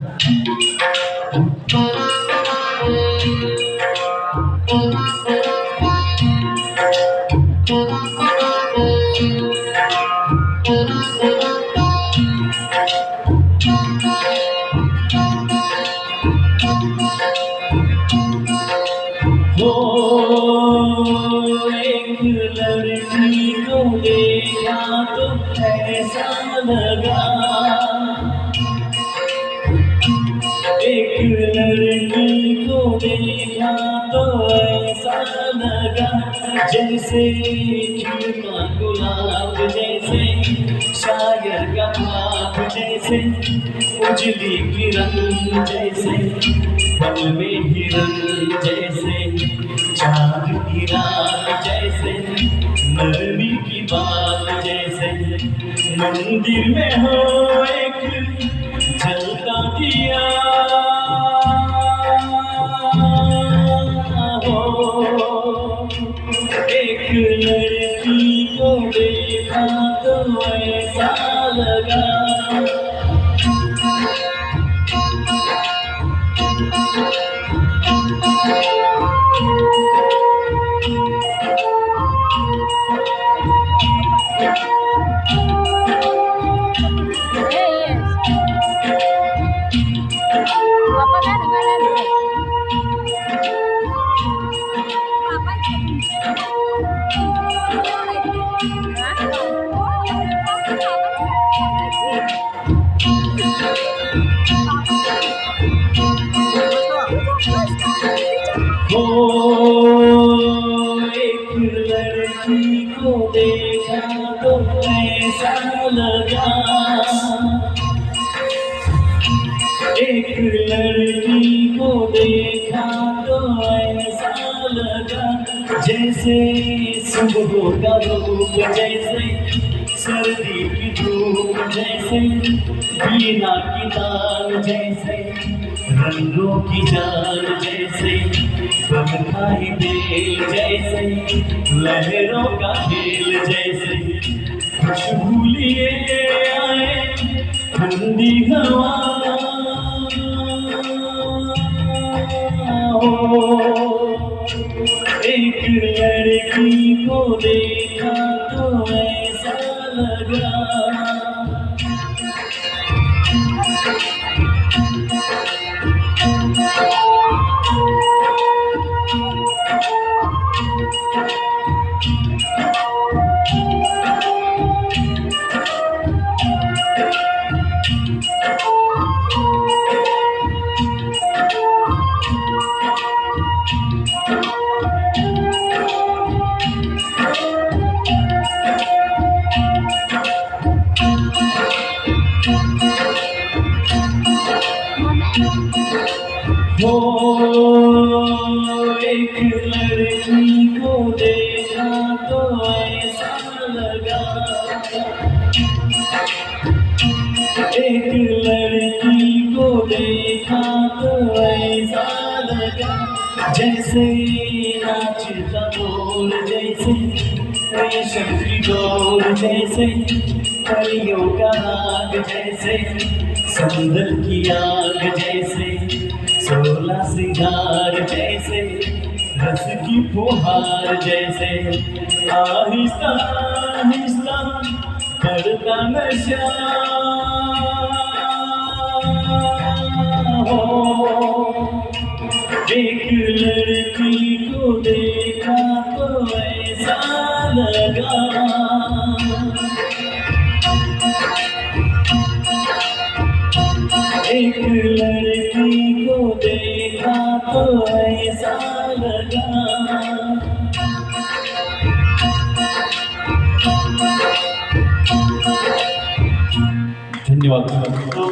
हो एक लड़की को देखा तो ऐसा लगा, एक लड़की को देखा तो ऐसा लगा, जैसे खिलता गुलाब, जैसे शायर का ख्वाब, जैसे उजली किरण, जैसे पल में हिरन, जैसे चाँद की रात, जैसे नरमी की बात, जैसे मंदिर में हो एक जलता दिया हो। एक लड़की को देखा तो ऐसा लगा। हो एक लड़की को देखा तो ऐसा लगा, एक लड़की को देखा तो ऐसा लगा, जैसे सुबह का रूप, जैसे सर्दी की धूप, जैसे बीना की तान, जैसे रंगों की जान, जैसे बरखाई बेल, जैसे लहरों का खेल, जैसे खुशबू लिए आए ठंडी हवा हो। एक लड़की को देखा तो ऐसा लगा। हो एक लड़की को देखा तो ऐसा लगा, एक लड़की को देखा तो ऐसा लगा, जैसे नाचता बोल, जैसे रेशम की डोर, जैसे परियों का राग, जैसे संदल की आग, जैसे 16 सिंगार, जैसे रस की फुहार, जैसे आहिस्ता आहिस्ता बढ़ता नशा हो। एक लड़की को देखा तो ऐसा लगा। एक लड़की को देखा तो ऐसा लगा। धन्यवाद।